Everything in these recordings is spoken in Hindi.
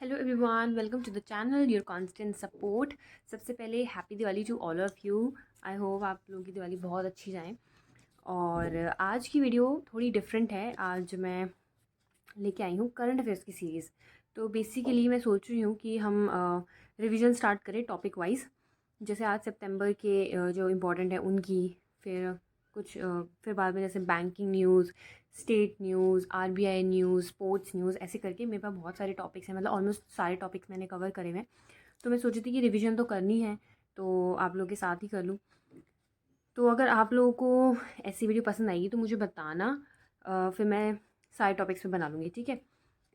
Hello everyone, welcome to the channel your constant support. सबसे पहले happy Diwali to all of you. I hope आप लोगों की दिवाली बहुत अच्छी जाए। और आज की वीडियो थोड़ी डिफरेंट है। आज मैं लेके आई हूँ करंट अफेयर्स की सीरीज़। तो बेसिकली मैं सोच रही हूँ कि हम रिवीजन स्टार्ट करें टॉपिक वाइज। जैसे आज सितंबर के जो इम्पोर्टेंट है उनकी, फिर कुछ फिर बाद में जैसे banking news, state news, RBI news, sports news, ऐसे करके मेरे पास बहुत सारे टॉपिक्स हैं। मतलब ऑलमोस्ट सारे टॉपिक्स मैंने कवर करे हुए हैं। तो मैं सोची थी कि रिवीजन तो करनी है, तो आप लोगों के साथ ही कर लूँ। तो अगर आप लोगों को ऐसी वीडियो पसंद आएगी तो मुझे बताना, फिर मैं सारे टॉपिक्स पे बना लूँगी, ठीक है।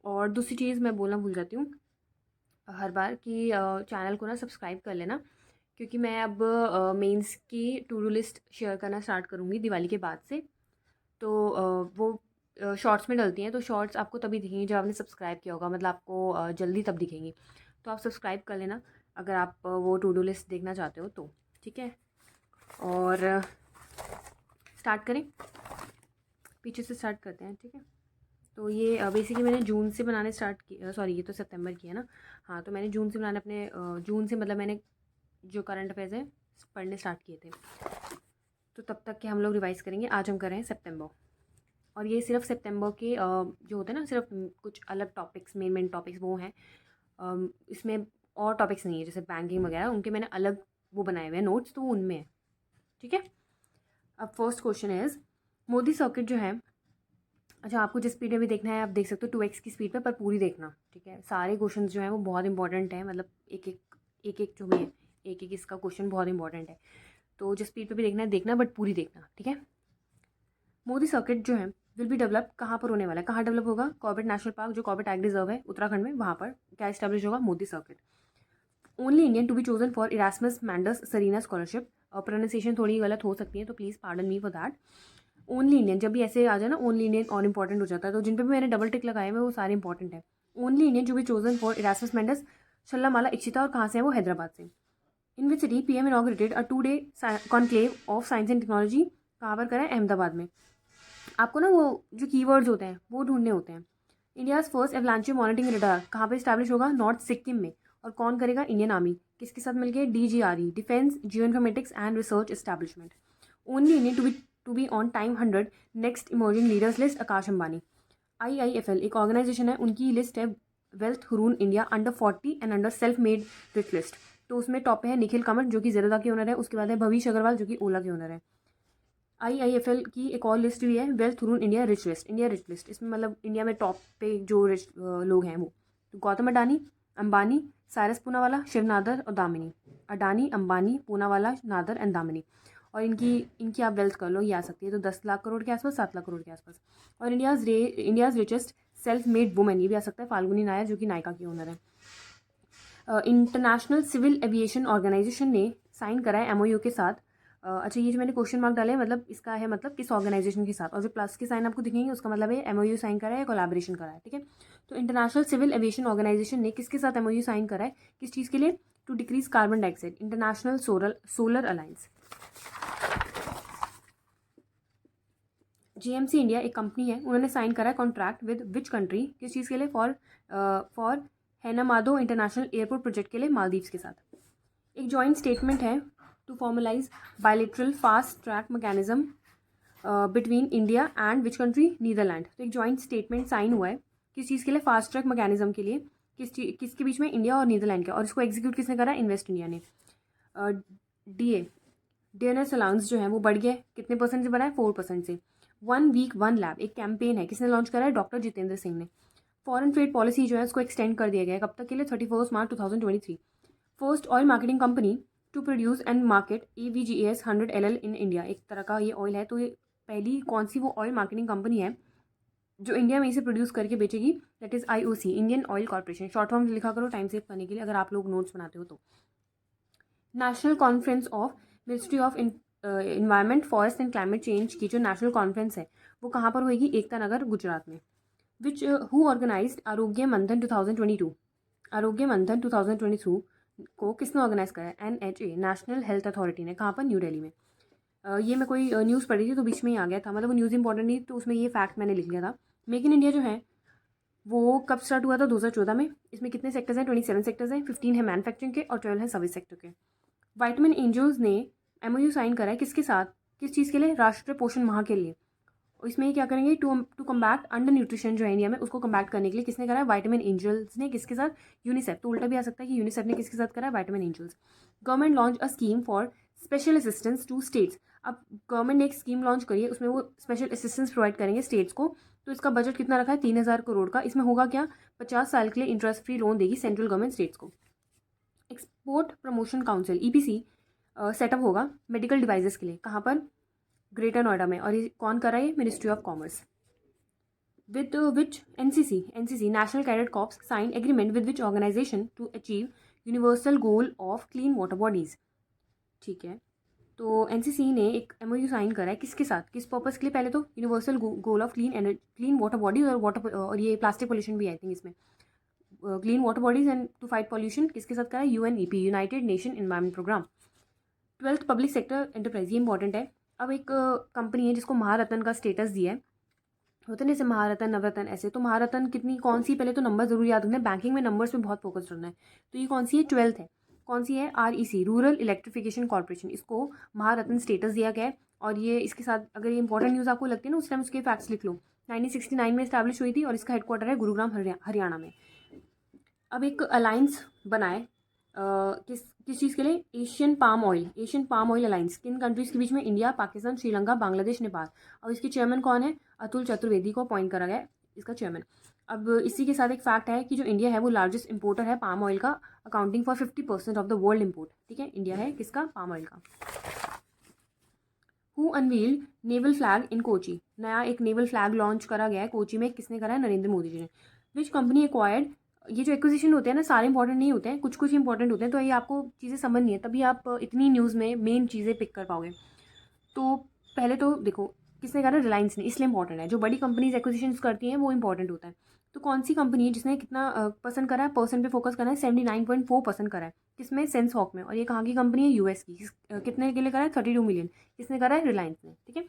और दूसरी चीज़ मैं बोलना भूल जाती हूँ हर बार कि चैनल को ना सब्सक्राइब कर लेना, क्योंकि मैं अब मेंस की टू डू लिस्ट शेयर करना स्टार्ट करूँगी दिवाली के बाद से। तो वो शॉर्ट्स में डलती हैं, तो शॉर्ट्स आपको तभी दिखेंगी जब आपने सब्सक्राइब किया होगा। मतलब आपको जल्दी तब दिखेंगी। तो आप सब्सक्राइब कर लेना अगर आप वो टू डू लिस्ट देखना चाहते हो तो, ठीक है। और स्टार्ट करें, पीछे से स्टार्ट करते हैं, ठीक है। तो ये बेसिकली मैंने जून से बनाने स्टार्ट किया। सॉरी, ये तो सितंबर की है ना। हाँ, तो मैंने जून से बनाने अपने जून से मतलब मैंने जो करंट अफेयर्स है पढ़ने स्टार्ट किए थे। तो तब तक के हम लोग रिवाइज़ करेंगे। आज हम कर रहे हैं सितंबर। और ये सिर्फ सितंबर के जो होते हैं ना, सिर्फ कुछ अलग टॉपिक्स, मेन टॉपिक्स वो हैं। इसमें और टॉपिक्स नहीं है, जैसे बैंकिंग वगैरह, उनके मैंने अलग वो बनाए हुए हैं नोट्स, तो वो उनमें है, ठीक है। अब first question is, Modi circuit जो है, अच्छा आपको जिस स्पीड में भी देखना है आप देख सकते हो 2x की स्पीड पर पूरी देखना, ठीक है। सारे क्वेश्चन जो हैं वो बहुत इंपॉर्टेंट हैं। मतलब एक एक जो भी है, एक एक इसका क्वेश्चन बहुत इंपॉर्टेंट है। तो जिस स्पीड पे भी देखना है देखना, बट पूरी देखना, ठीक है। मोदी सर्किट जो है विल बी डेवलप कहाँ पर होने वाला है, कहाँ डेवलप होगा? कॉर्बेट नेशनल पार्क, जो कॉर्बेट टाइगर रिजर्व है उत्तराखंड में, वहाँ पर क्या इस्टेब्लिश होगा? Modi circuit. Only Indian to be chosen for Erasmus Mundus Sarina scholarship. Pronunciation थोड़ी गलत हो सकती है, तो please pardon me for that. Only Indian, जब भी ऐसे आ जाए ना ओनली इंडियन और इंपॉर्टेंट हो जाता है, तो जिन पे भी मैंने डबल टिक लगाए हुए वो सारे इंपॉर्टेंट है। Only Indian to be chosen for Erasmus Mundus Shallamala Ikshita, और कहाँ से है वो? हैदराबाद से। In which city PM inaugurated a 2 day conclave of science and technology, कहाँ पर करा है? अहमदाबाद में। आपको ना वो जो कीवर्ड्स होते हैं वो ढूंढने होते हैं। इंडियाज़ फर्स्ट एवलांचे मॉनिटरिंग रडार कहाँ पे स्टैब्लिश होगा? नॉर्थ सिक्किम में। और कौन करेगा? Indian army. किसके साथ मिलकर? DGRE, defence geoinformatics and research establishment. Only Indian to be on Time 100 next emerging leaders list, Akash Ambani. IIFL एक ऑर्गेनाइजेशन है, उनकी लिस्ट है wealth Hurun India under 40 and under self made rich list. तो उसमें टॉप पे है निखिल कामत, जो कि ज़ेरोदा के ओनर है। उसके बाद है भविष अग्रवाल, जो कि ओला के ओनर है। IIFL की एक और लिस्ट भी है, wealth Hurun India rich list, India rich list. इसमें मतलब इंडिया में टॉप पे जो रिच लोग हैं वो, तो गौतम अडानी, अंबानी, साइरस पूनावाला, शिव नादर और दामिनी। अडानी, अंबानी, पूनावाला, नादर एंड दामिनी। और इनकी इनकी आप वेल्थ कर लो, ये आ सकती है तो 10 लाख करोड़ के आसपास, 7 लाख करोड़ के आसपास। और India's richest self made women, ये भी आ सकता है फाल्गुनी नायर, जो कि नायका की ओनर है। इंटरनेशनल सिविल एविएशन ऑर्गेनाइजेशन ने साइन करा है MOU के साथ। अच्छा, ये जो मैंने क्वेश्चन मार्क डाले हैं, मतलब इसका है मतलब किस ऑर्गेनाइजेशन के साथ, और जो प्लस के साइन आपको दिखेंगे उसका मतलब है MOU साइन करा है, कोलैबोरेशन करा है, ठीक है। तो इंटरनेशनल सिविल एविएशन ऑर्गेनाइजेशन ने किसके साथ MOU साइन करा है, किस चीज़ के लिए? To decrease carbon dioxide, international solar alliance. JMC India एक कंपनी है, उन्होंने साइन करा है कॉन्ट्रैक्ट विद विच कंट्री, किस चीज़ के लिए? For Hanimaadhoo international airport project के लिए, मालदीव्स के साथ। एक जॉइंट स्टेटमेंट है to formalise bilateral fast track mechanism between India and which country? Netherland. तो एक जॉइंट स्टेटमेंट साइन हुआ है, किस चीज़ के लिए? फास्ट ट्रैक मैकेनिज्म के लिए। किसके बीच में? इंडिया और नीदरलैंड के। और इसको एग्जीक्यूट किसने करा? इन्वेस्ट इंडिया ने। DA DNS अलाउंस जो है वो बढ़ गया है, कितने परसेंट से बढ़ा है? 4% से। 1 week 1 lab एक कैंपेन है, किसने लॉन्च करा है? डॉक्टर जितेंद्र सिंह ने। फॉरेन ट्रेड पॉलिसी जो है उसको एक्सटेंड कर दिया गया है, कब तक के लिए? 31 March 2023। First oil marketing company to produce and market AVGAS 100 LL in India, एक तरह का ये ऑयल है। तो ये पहली कौन सी वो ऑयल मार्केटिंग कंपनी है जो इंडिया में इसे प्रोड्यूस करके बेचेगी? That is IOC, Indian oil corporation. Short form लिखा करो टाइम सेव करने के लिए, अगर आप लोग नोट्स बनाते हो तो। National conference of ministry of environment forest and climate change की जो नेशनल कॉन्फ्रेंस है वो कहाँ पर होगी? एकता नगर, गुजरात में। Which who organised Arogya Manthan 2022, Arogya Manthan 2022 को किसने ऑर्गेनाइज करा है? NHA, नेशनल हेल्थ अथॉरिटी ने। कहाँ पर? न्यू दिल्ली में। ये मैं कोई न्यूज़ पढ़ी थी तो बीच में ही आ गया था, मतलब वो न्यूज़ इंपॉर्टेंट नहीं तो उसमें ये फैक्ट मैंने लिख लिया था। मेक इन इंडिया जो है वो कब स्टार्ट हुआ था? 2014 में। इसमें कितने सेक्टर्स हैं? 27 सेक्टर्स हैं। 15 है मैन्युफैक्चरिंग के और 12 है सर्विस सेक्टर के। वाइटमिन एंजल्स ने MOU साइन करा है किसके साथ? किस चीज़ के लिए? राष्ट्रीय पोषण माह के लिए। और इसमें ये क्या करेंगे? टू कम्बैट अंडर न्यूट्रिशन जो है इंडिया में, उसको कम्बैट करने के लिए किसने करा है? वाइटमिन एंजल्स ने। किसके साथ? यूनिसेफ। तो उल्टा भी आ सकता है कि यूनिसेफ ने किसके साथ करा है? Vitamin angels. Government launch a scheme for special assistance to states. अब गवर्नमेंट ने एक स्कीम लॉन्च करी है, उसमें वो स्पेशल असिस्टेंस प्रोवाइड करेंगे स्टेट्स को। तो इसका बजट कितना रखा है? 3,000 करोड़ का। इसमें होगा क्या? 50 साल के लिए इंटरेस्ट फ्री लोन देगी सेंट्रल गवर्नमेंट स्टेट्स को। Export promotion council EPC setup होगा मेडिकल डिवाइसेस के लिए। कहाँ पर? ग्रेटर नोएडा में। और ये कौन कर रहा है? Ministry of commerce. With which NCC national cadet corps sign agreement with which organisation to achieve universal goal of clean water bodies. ठीक है, तो NCC ने एक MOU साइन करा है किसके साथ? किस पर्पज़ के लिए? पहले तो universal goal of clean water bodies और ये प्लास्टिक पोल्यूशन भी आई थिंक इसमें। Clean water bodies and to fight pollution किसके साथ करा है? UNEP, united nation environment programme. 12th public sector enterprise, ये इंपॉर्टेंट है। अब एक कंपनी है जिसको महारत्न का स्टेटस दिया है। होते हैं जैसे महारत्न, नवरत्न, ऐसे। तो महारत्न कितनी, कौन सी? पहले तो नंबर जरूर याद रखना है, बैंकिंग में नंबर्स पे बहुत फोकस करना है। तो ये कौन सी है? 12th है। कौन सी है? REC, rural electrification corporation. इसको महारत्न स्टेटस दिया गया है। और ये इसके साथ अगर ये इंपॉर्टेंट न्यूज़ आपको लगती है ना, उस टाइम उसके फैक्ट्स लिख लो। 1969 में इस्टेब्लिश हुई थी और इसका हेडक्वार्टर है गुरुग्राम, हरियाणा में। अब एक अलायंस बनाए किस किस चीज़ के लिए? Asian palm oil alliance. किन कंट्रीज़ के बीच में? इंडिया, पाकिस्तान, श्रीलंका, बांग्लादेश, नेपाल। और इसके चेयरमैन कौन है? अतुल चतुर्वेदी को अपॉइंट करा गया है इसका चेयरमैन। अब इसी के साथ एक फैक्ट है कि जो इंडिया है वो लार्जेस्ट इंपोर्टर है पाम ऑयल का, accounting for 50% of the world import. ठीक है, इंडिया है किसका? पाम ऑयल का। Who unveiled naval flag in Kochi. नया एक नेवल फ्लैग लॉन्च करा गया है कोची में। किसने करा है? नरेंद्र मोदी जी ने। Which company acquired. ये जो एक्विजिशन होते हैं ना, सारे इंपॉर्टेंट नहीं होते हैं, कुछ कुछ इंपॉर्टेंट होते हैं। तो ये आपको चीज़ें समझ नहीं है, तभी आप इतनी न्यूज़ में मेन चीज़ें पिक कर पाओगे। तो पहले तो देखो किसने करा? रिलायंस ने। इसलिए इंपॉर्टेंट है, जो बड़ी कंपनीज एक्विजिशन करती हैं वो इंपॉर्टेंट होता है। तो कौन सी कंपनी है जिसने कितना पसंद करा है? परसेंट पे फोकस करा है। 79.4% करा है। किसमें? सेंसहॉक में। और ये कहाँ की कंपनी है? US की। कितने के लिए करा है? 32 मिलियन। किसने करा है? रिलायंस ने। ठीक है।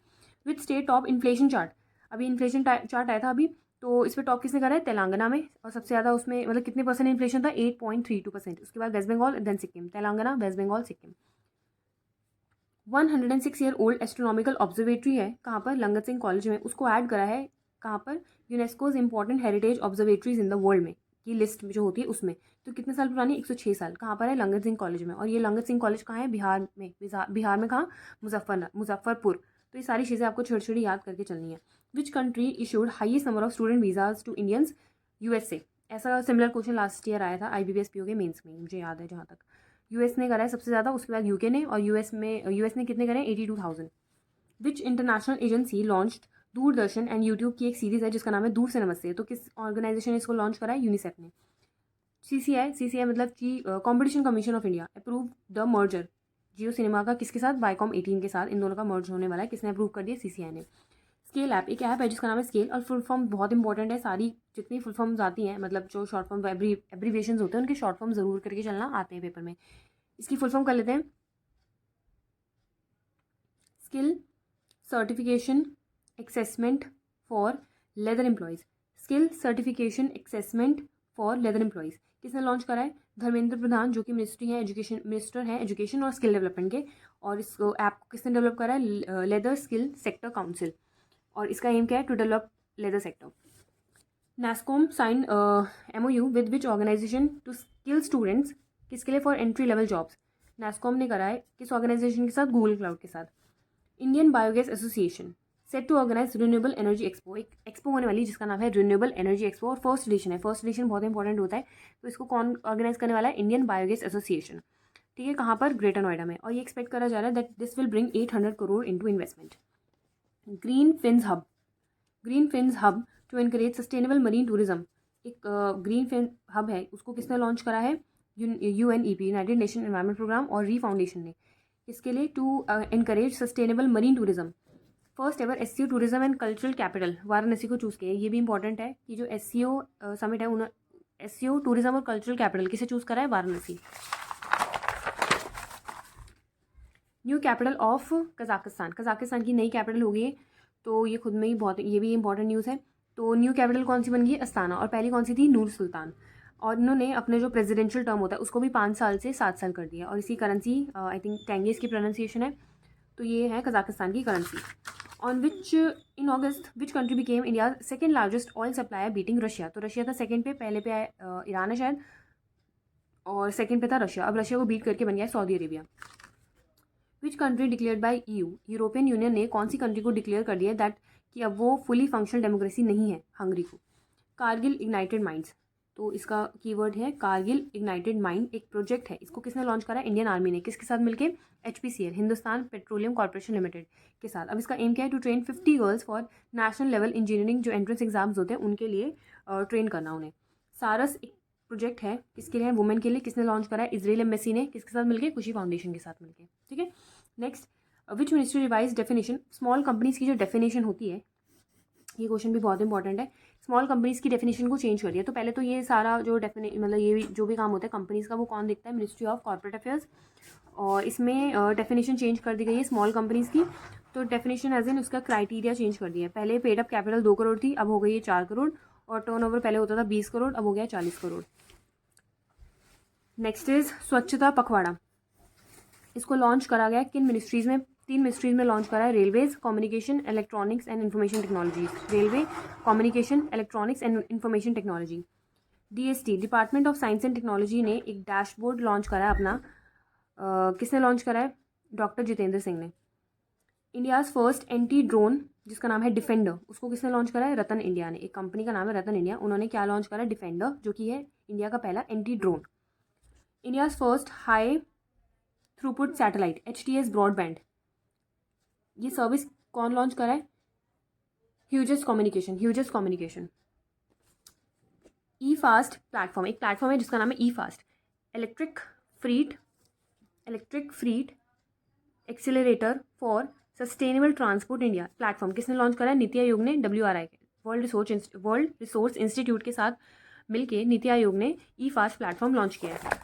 With state top inflation chart. अभी इन्फ्लेशन चार्ट आया था अभी, तो इस पर टॉप किसने करा है? तेलंगाना में। और सबसे ज़्यादा उसमें मतलब कितने परसेंट इन्फ्लेशन था? 8.32%। उसके बाद West Bengal, then Sikkim. Telangana, West Bengal, Sikkim. 106 year old astronomical observatory है। कहाँ पर? लंगत सिंह कॉलेज में। उसको ऐड करा है कहाँ पर? UNESCO's important heritage observatories in the world में की लिस्ट जो होती है उसमें। तो कितने साल पुरानी? 106 साल। कहाँ पर है? लंगत सिंह कॉलेज में। और ये लंगत सिंह कॉलेज कहाँ है? बिहार में। बिहार में कहाँ? मुजफ्फरपुर। तो ये सारी चीज़ें आपको छोटी छोटी याद करके चलनी है। Which country issued highest number of student visas to Indians? USA। ऐसा सिमिलर क्वेश्चन लास्ट ईयर आया था IBPS PO के मेंस में, मुझे याद है जहाँ तक। US ने करा है सबसे ज़्यादा, उसके बाद UK ने। और US ने कितने करे? 82,000। विच international agency launched Doordarshan and YouTube की एक सीरीज़ है जिसका नाम है दूर से नमस्ते। तो किस ऑर्गेनाइजेशन ने इसको लॉन्च करा है? यूनिसेफ ने। CCI मतलब competition commission of India approve the merger Jio cinema का किसके साथ? वाईकॉम 18 के साथ। इन दोनों का मर्ज होने वाला है। किसने अप्रूव कर दिया? CCI ने। स्केल ऐप, एक ऐप है जिसका नाम है स्केल, और फुल फॉर्म बहुत इंपॉर्टेंट है। सारी जितनी फुल फॉर्म्स आती हैं, मतलब जो शॉर्ट फॉर्म एब्रीवेशन होते हैं, उनके शॉर्ट फॉर्म ज़रूर करके चलना, आते हैं पेपर में। इसकी फुल फॉर्म कर लेते हैं। Skill certification assessment for leather employees. Skill certification assessment for leather employees किसने लॉन्च करा है? धर्मेंद्र प्रधान, जो कि मिनिस्टर हैं एजुकेशन और स्किल डेवलपमेंट के। और इस ऐप को किसने डेवलप करा है? Leather skill sector council. और इसका एम क्या है? To develop leather sector. NASSCOM sign MOU with which organisation to skill students. किसके लिए? For entry level jobs. NASSCOM ने करा है किस ऑर्गेनाइजेशन के साथ? गूगल क्लाउड के साथ। Indian biogas association set to organise renewable energy expo. एक एक्सपो होने वाली जिसका नाम है रिन्यूएबल एनर्जी एक्सपो, और फर्स्ट एडिशन है। फर्स्ट एडिशन बहुत इंपॉर्टेंट होता है। तो इसको कौन ऑर्गेनाइज करने वाला है? Indian biogas association. ठीक है, कहाँ पर? ग्रेटर नोएडा में। और ये एक्सपेक्ट करा जा रहा है that this will bring 800 crore into investment. Green fins hub to encourage sustainable marine tourism. एक ग्रीन फिन हब है, उसको किसने लॉन्च करा है? UNEP, united nation environment programme, और री फाउंडेशन ने। इसके लिए to encourage sustainable marine tourism. First ever SCO tourism and cultural capital Varanasi को चूज़ किया है। ये भी इंपॉर्टेंट है कि जो SCO समिट है, उन्होंने SCO टूरिज्म और कल्चरल कैपिटल किसे चूज़ करा है? Varanasi. New capital of Kazakhstan की नई कैपिटल होगी। तो ये खुद में ही बहुत, ये भी इंपॉर्टेंट न्यूज़ है। तो न्यू कैपिटल कौन सी बन गई? अस्ताना। और पहली कौन सी थी? नूर सुल्तान। और इन्होंने अपने जो प्रेसिडेंशियल टर्म होता है उसको भी 5 साल से 7 साल कर दिया। और इसी करेंसी आई थिंक टेंगे इसकी प्रोनाउंसिएशन है। तो ये है कजाकिस्तान की currency. On which in August which country became India second largest oil supplier beating Russia. तो रशिया था सेकेंड पे, पहले पे ईरान है शायद, और सेकेंड पे था रशिया। अब रशिया को बीट करके बन गया Saudi Arabia. Which country declared by EU, European union ने कौन सी कंट्री को डिक्लेयर कर दिया दैट कि अब वो फुली फंक्शनल डेमोक्रेसी नहीं है? हंगरी को। कारगिल इग्नाइटेड माइंड्स, तो इसका कीवर्ड है कारगिल इग्नाइटेड माइंड। एक प्रोजेक्ट है, इसको किसने लॉन्च करा? इंडियन आर्मी ने। किसके साथ मिलके? HPCL, Hindustan petroleum corporation limited के साथ। अब इसका एम क्या है? To train 50 girls for national level engineering, जो एंट्रेंस एग्जाम्स होते हैं उनके लिए ट्रेन करना उन्हें। सारस एक प्रोजेक्ट है, किसके लिए है? वुमेन के लिए। किसने लॉन्च करा है? इजराइल एम्बेसी ने। किसके साथ मिलके? खुशी फाउंडेशन के साथ मिलके। ठीक है। Next, which ministry revise definition, small companies की जो डेफिनेशन होती है, ये क्वेश्चन भी बहुत इंपॉर्टेंट है। स्मॉल कंपनीज की डेफिनेशन को चेंज कर दिया। तो पहले तो ये सारा जो मतलब ये जो भी काम होता है कंपनीज का, वो कौन देखता है? Ministry of corporate affairs. और इसमें डेफिनेशन चेंज कर दी गई है स्मॉल कंपनीज की। तो डेफिनेशन एज इन उसका क्राइटेरिया चेंज कर दिया है। पहले पेड अप कैपिटल 2 करोड़ थी, अब हो गई है 4 करोड़। और टर्नओवर पहले होता था 20 करोड़, अब हो गया 40 करोड़। नेक्स्ट इज स्वच्छता पखवाड़ा। इसको लॉन्च करा गया किन मिनिस्ट्रीज में? 3 मिनिस्ट्रीज में लॉन्च करा है। Railways, communication, electronics and information technology. Railway, communication, electronics and information technology. DST, department of science and technology ने एक डैशबोर्ड लॉन्च करा है अपना। किसने लॉन्च करा है? डॉक्टर जितेंद्र सिंह ने। इंडियाज़ फर्स्ट एंटी ड्रोन, जिसका नाम है डिफेंडर, उसको किसने लॉन्च करा है? रतन इंडिया ने। एक कंपनी का नाम है रतन इंडिया, उन्होंने क्या लॉन्च करा है? डिफेंडर, जो कि है इंडिया का पहला anti drone. India's first high throughput satellite HTS broadband, ये सर्विस कौन लॉन्च करा है? Hughes communication. E fast platform, एक प्लेटफॉर्म है जिसका नाम है E fast. Electric freight accelerator for sustainable transport India platform, किसने लॉन्च करा है? नीति आयोग ने। WRI, वर्ल्ड रिसोर्स इंस्टीट्यूट के साथ मिलके नीति आयोग ने ई फास्ट प्लेटफॉर्म लॉन्च किया है।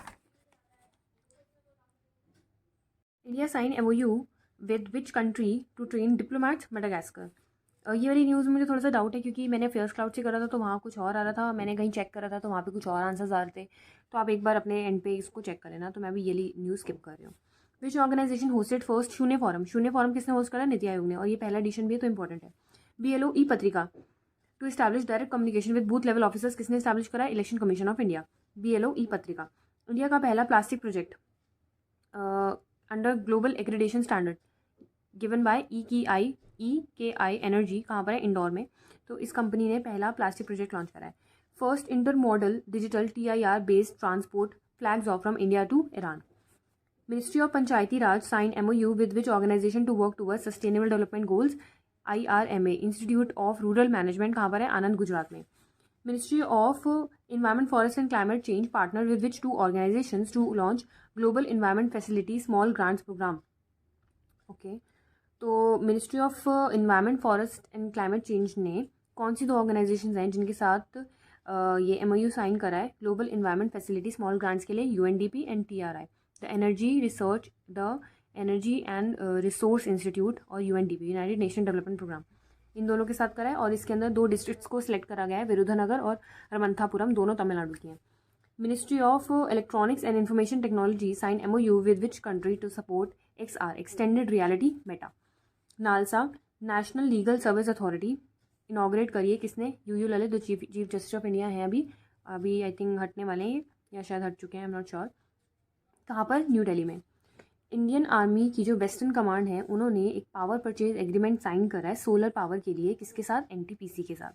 India sign MOU with which country to train diplomats? Madagascar. ये वाली न्यूज़ में मुझे थोड़ा सा डाउट है, क्योंकि मैंने फेयर्स क्लाउड से करा था तो वहाँ कुछ और आ रहा था, मैंने कहीं चेक करा था तो वहाँ पे कुछ और आंसर्स आ रहे थे। तो आप एक बार अपने एंड पे इसको चेक करें ना। तो मैं भी ये न्यूज़ स्किप कर रही हूँ। विच ऑर्गेनाइजेशन होस्टेड फर्स्ट शून्य फॉरम? शून्य फॉरम किसने होस्ट करा? नीति आयोग ने। और ये पहला एडिशन भी है तो इंपॉर्टेंट है। BLO e Patrika to establish direct communication with booth level officers, किसने इस्टेब्लिश करा? Election commission of India. BLO e Patrika. India का पहला plastic project under global accreditation standard given by EKI energy, कहाँ पर है? इंदौर में। तो इस कंपनी ने पहला प्लास्टिक प्रोजेक्ट लॉन्च करा है। First inter modal digital TIR based transport flags off from India to Iran. Ministry of Panchayati Raj sign MOU with which organisation to work towards sustainable development goals? IRMA, institute of rural management, कहाँ पर है? आनंद, गुजरात में। Ministry of environment forest and climate change partner with which 2 organisations to launch global environment facility small grants programme. Okay, तो ministry of environment forest and climate change ने कौन सी 2 ऑर्गेनाइजेशंस हैं जिनके साथ ये MOU साइन करा है global environment facility small grants के लिए? UNDP and TRI, the energy and resource institute, और UNDP, United Nation development programme. इन दोनों के साथ करा है। और इसके अंदर 2 डिस्ट्रिक्ट्स को सिलेक्ट करा गया है, विरुधनगर और रमंथापुरम, दोनों तमिलनाडु की हैं। Ministry of electronics and information technology sign MOU with which country to support XR extended reality Meta. NALSA, national legal service authority, inaugurate करिए किसने? UU ललित, जो चीफ जस्टिस ऑफ इंडिया हैं अभी आई थिंक हटने वाले हैं या शायद हट चुके हैं, आई एम नॉट श्योर। कहाँ पर? न्यू दिल्ली में। इंडियन आर्मी की जो वेस्टर्न कमांड है उन्होंने एक पावर परचेज एग्रीमेंट साइन करा है सोलर पावर के लिए, किसके साथ? NTPC के साथ।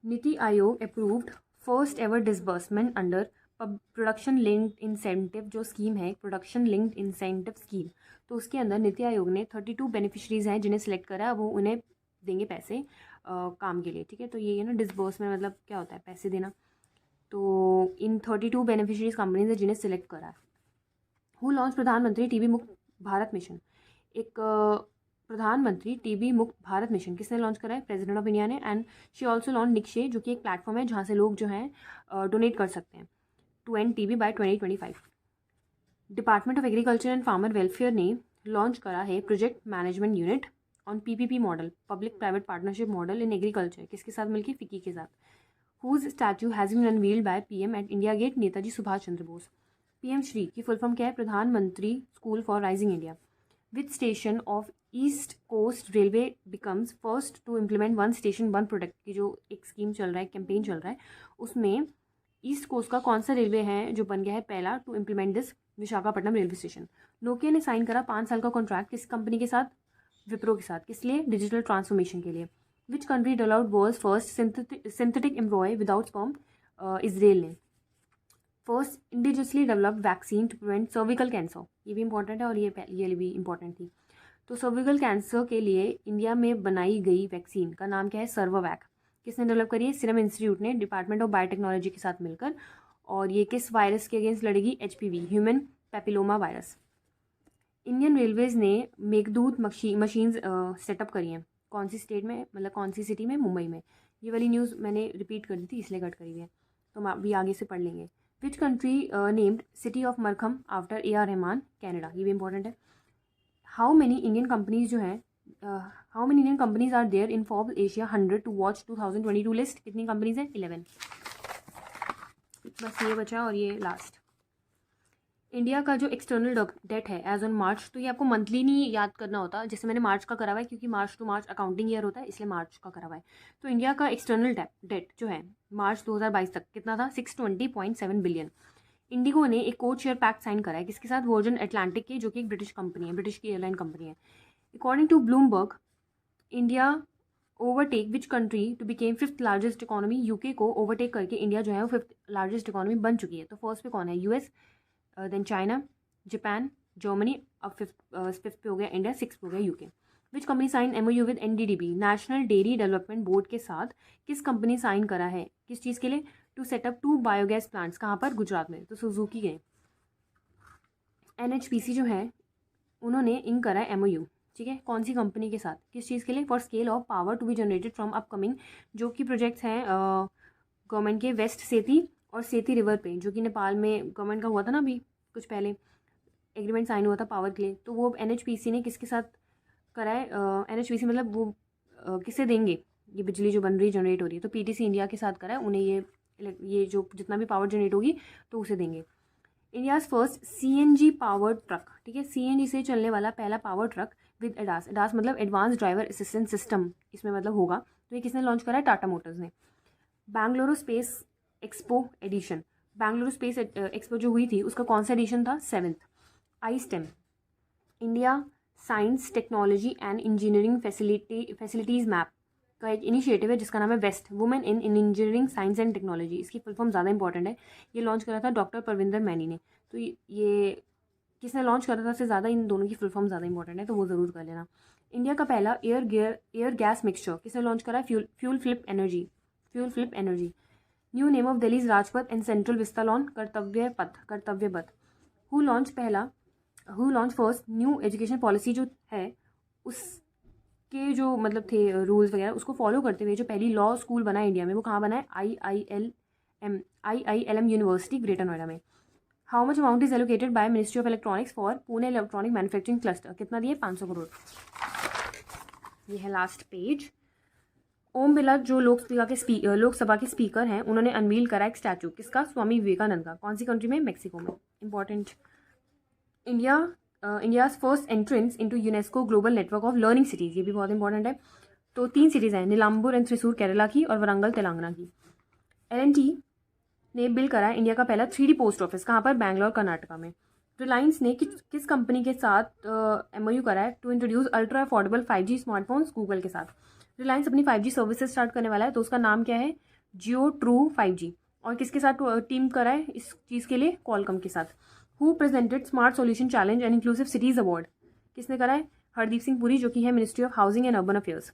NITI Aayog approved first ever disbursement under production linked incentive, जो स्कीम है प्रोडक्शन लिंक्ड इंसेंटिव स्कीम, तो उसके अंदर नीति आयोग ने 32 बेनिफिशरीज हैं जिन्हें सिलेक्ट करा, वो उन्हें देंगे पैसे काम के लिए। ठीक है, तो ये है ना डिसबर्समेंट, मतलब क्या होता है? पैसे देना। तो इन 32 बेनिफिशरीज कंपनीज है जिन्हें सिलेक्ट करा है। हु लॉन्च प्रधानमंत्री TB मुक्त भारत मिशन, एक प्रधानमंत्री TB मुक्त भारत मिशन किसने लॉन्च करा है? प्रेसिडेंट ऑफ इंडिया ने। And she also launch Nikshay, जो कि एक प्लेटफॉर्म है जहाँ से लोग जो हैं डोनेट कर सकते हैं, to end TB by 2025। Department of agriculture and farmer welfare ने लॉन्च करा है project management unit, on PPP model, public private partnership model in agriculture, किसके साथ मिलकर, फिक्की के साथ. Whose statue has been unveiled by PM at India gate, Netaji Subhash Chandra Bose. PM Shri की फुल फॉर्म क्या है, प्रधानमंत्री school for rising India. Which station of east coast railway becomes first to implement one station one product की जो एक स्कीम चल रहा है, कैंपेन चल रहा है, उसमें ईस्ट कोस्ट का कौन सा रेलवे है जो बन गया है पहला to implement this, Visakhapatnam railway station. Nokia ने साइन करा 5 साल का कॉन्ट्रैक्ट किस कंपनी के साथ, विप्रो के साथ, किस लिए, डिजिटल ट्रांसफॉर्मेशन के लिए. Which country dull out world's first synthetic embryo without sperm, Israel ने. First indigenously developed vaccine to prevent cervical cancer, ये भी इंपॉर्टेंट है और ये भी इंपॉर्टेंट थी. तो सर्विकल कैंसर के लिए इंडिया में बनाई गई वैक्सीन का नाम क्या है, सर्वोवैक. किसने डेवलप करी है, सीरम इंस्टीट्यूट ने डिपार्टमेंट ऑफ बायोटेक्नोलॉजी के साथ मिलकर. और ये किस वायरस के अगेंस्ट लड़ेगी, HPV, human papilloma virus. Indian railways ने मेघदूत मशीन्स सेटअप करी हैं, कौन सी स्टेट में, मतलब कौन सी सिटी में, मुंबई में. ये वाली न्यूज़ मैंने रिपीट कर दी थी इसलिए कट करी हुई है, तो हम अभी आगे से पढ़ लेंगे. Which country named city of Markham after AR Rahman, Canada, ये भी इंपॉर्टेंट है. हाउ मेनी इंडियन कंपनीज जो हैं, how many Indian companies are there in Forbes Asia 100 to watch 2022 list, कितनी कंपनीज हैं, 11. बस ये बचा और ये लास्ट. इंडिया का जो एक्सटर्नल डेट है एज ऑन मार्च, तो ये आपको मंथली नहीं याद करना होता, जैसे मैंने मार्च का करा हुआ है क्योंकि मार्च टू मार्च अकाउंटिंग ईयर होता है, इसलिए मार्च का करा हुआ है. तो इंडिया का एक्सटर्नल डेट जो है मार्च 2022 तक कितना था, 620.7 बिलियन. इंडिगो ने एक कोड शेयर पैक्ट साइन करा है किसके साथ, वर्जिन अटलांटिक के, जो कि एक ब्रिटिश कंपनी है, ब्रिटिश की एयरलाइन कंपनी है. According to Bloomberg, India overtake which country to became 5th largest economy, UK को ओवरटेक करके इंडिया जो है वो 5th लार्जेस्ट इकोनॉमी बन चुकी है. तो फर्स्ट पे कौन है, US, then China, Japan, Germany, अब फिफ्थ पे हो गया इंडिया, 6th पे हो गया UK. Which company sign MOU with NDDB, national dairy development board के साथ किस कंपनी साइन करा है, किस चीज़ के लिए, टू सेटअप 2 बायोगैस प्लांट्स, कहाँ पर, गुजरात में, तो सुजुकी गए. NHPC जो है उन्होंने इंक करा है MOU, ठीक है, कौन सी कंपनी के साथ, किस चीज़ के लिए, for scale of power to be generated from upcoming, जो कि प्रोजेक्ट्स हैं गवर्नमेंट के वेस्ट सेती और सेती रिवर पे, जो कि नेपाल में गवर्नमेंट का हुआ था ना अभी कुछ पहले, एग्रीमेंट साइन हुआ था पावर के लिए. तो वो NHPC ने किसके साथ करा है, NHPC मतलब वो किसे देंगे ये बिजली जो बन रही जनरेट हो रही है, तो PTC इंडिया के साथ करा है, उन्हें ये जो जितना भी पावर जनरेट होगी तो उसे देंगे. India's first CNG powered truck, ठीक है, CNG से चलने वाला पहला पावर ट्रक विद एडास मतलब एडवांस ड्राइवर असिस्टेंट सिस्टम इसमें मतलब होगा, तो ये किसने लॉन्च करा है, टाटा मोटर्स ने. Bengaluru space expo edition, Bengaluru space expo जो हुई थी उसका कौन सा एडिशन था, 7th. ISTEM, India science technology and engineering facilities map का एक इनिशिएटिव है जिसका नाम है वेस्ट, women in engineering science and technology. इसकी फुल फॉर्म ज़्यादा इंपॉर्टेंट है, ये लॉन्च करा था डॉक्टर परविंदर मैनी ने. तो ये किसने लॉन्च करा था से ज़्यादा इन दोनों की फुल फॉर्म ज़्यादा इंपॉर्टेंट है, तो वो ज़रूर कर लेना. इंडिया का पहला एयर गैस मिक्सचर किसने लॉन्च करा है, fuel flip energy. New name of Delhi's Rajpath and central vista lawn, कर्तव्य पथ. Who launch first new education policy जो है उसके जो मतलब थे रूल्स वगैरह उसको फॉलो करते हुए जो पहली लॉ स्कूल बना है इंडिया में, वो कहाँ बना है, IILM यूनिवर्सिटी ग्रेटर नोएडा में. How much amount is allocated by ministry of electronics for Pune electronic manufacturing cluster, कितना दिए, 500 करोड़. ये है लास्ट पेज. ओम बिरला जो लोकसभा के स्पीकर हैं, उन्होंने अनवील करा एक स्टैचू किसका, स्वामी विवेकानंद का, कौन सी कंट्री में, मेक्सिको में. Important. India's first entrance into UNESCO global network of learning cities, ये भी बहुत इंपॉर्टेंट है. तो 3 सिटीज़ हैं, नीलाम्बुर एंड थ्रिसूर केरला की और वरंगल तेलंगाना की. L&T ने बिल करा है इंडिया का पहला 3D पोस्ट ऑफिस, कहाँ पर, बैंगलोर कर्नाटका में. रिलायंस ने किस कंपनी के साथ MOU करा है to introduce ultra affordable 5G smartphones, Google के साथ. रिलायंस अपनी 5G सर्विसेज स्टार्ट करने वाला है, तो उसका नाम क्या है, जियो ट्रू 5G. और किसके साथ टीम करा है इस चीज़ के लिए, कॉलकम के साथ. Who presented smart solution challenge and inclusive cities award, किसने करा है, हरदीप सिंह पुरी जो कि है ministry of housing and urban affairs.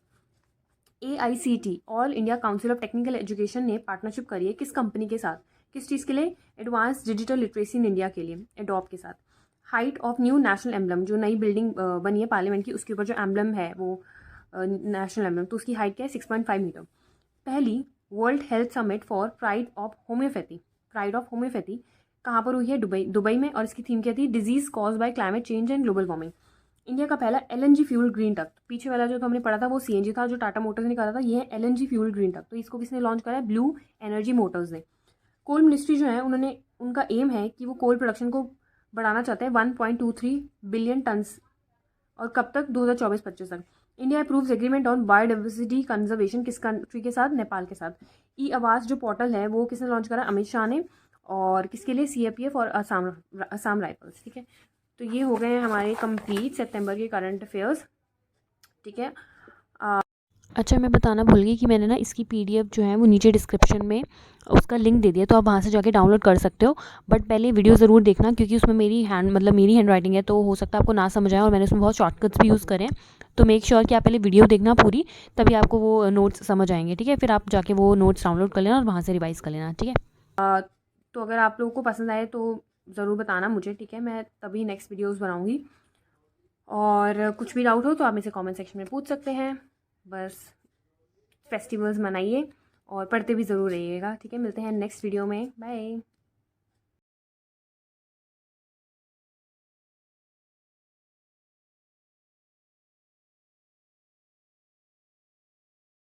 AICT all India council of technical education ने पार्टनरशिप करी है किस कंपनी के साथ, किस चीज़ के लिए, advance digital literacy in India के लिए, एडॉप के साथ. Height of new national emblem, जो नई बिल्डिंग बनी है पार्लियामेंट की उसके ऊपर जो एम्बलम है वो नेशनल एम्बलम, तो उसकी हाइट क्या है, 6.5 मीटर. पहली world health summit for pride of homeopathy कहाँ पर हुई है, दुबई में, और इसकी थीम क्या थी, disease cause by climate change and global warming. India का पहला LNG फ्यूल ग्रीन ट्रक, पीछे वाला जो तो हमने पढ़ा था वो CNG था जो टाटा मोटर्स ने करा था, ये है LNG फ्यूल ग्रीन ट्रक। तो इसको किसने लॉन्च करा है? ब्लू एनर्जी मोटर्स ने। कोल मिनिस्ट्री जो है उन्होंने, उनका एम है कि वो कोल प्रोडक्शन को बढ़ाना चाहते हैं 1.23 बिलियन टन्स, और कब तक? 2024-25 तक। India approves agreement on biodiversity conservation, किस कंट्री के साथ? नेपाल के साथ। ई आवास जो पोर्टल है वो किसने लॉन्च करा? अमित शाह ने। और किसके लिए? CAPF और असम राइफल्स। ठीक है, तो ये हो गए हैं हमारे कंप्लीट सितंबर के करंट अफेयर्स। ठीक है, अच्छा मैं बताना भूल गई कि मैंने ना इसकी PDF जो है वो नीचे डिस्क्रिप्शन में उसका लिंक दे दिया, तो आप वहाँ से जाके डाउनलोड कर सकते हो। बट पहले वीडियो ज़रूर देखना, क्योंकि उसमें मेरी हैंड राइटिंग है, तो हो सकता है आपको ना समझ आए, और मैंने उसमें बहुत शॉर्टकट्स भी यूज़ करें। तो मेक श्योर कि आप पहले वीडियो देखना पूरी, तभी आपको वो नोट्स समझ आएंगे। ठीक है, फिर आप जाके वो नोट्स डाउनलोड कर लेना और वहाँ से रिवाइज़ कर लेना। ठीक है, तो अगर आप लोगों को पसंद आए तो ज़रूर बताना मुझे। ठीक है, मैं तभी नेक्स्ट वीडियोज़ बनाऊँगी। और कुछ भी डाउट हो तो आप मुझसे कमेंट सेक्शन में पूछ सकते हैं। बस फेस्टिवल्स मनाइए और पढ़ते भी ज़रूर रहिएगा। ठीक है, मिलते हैं नेक्स्ट वीडियो में। बाय।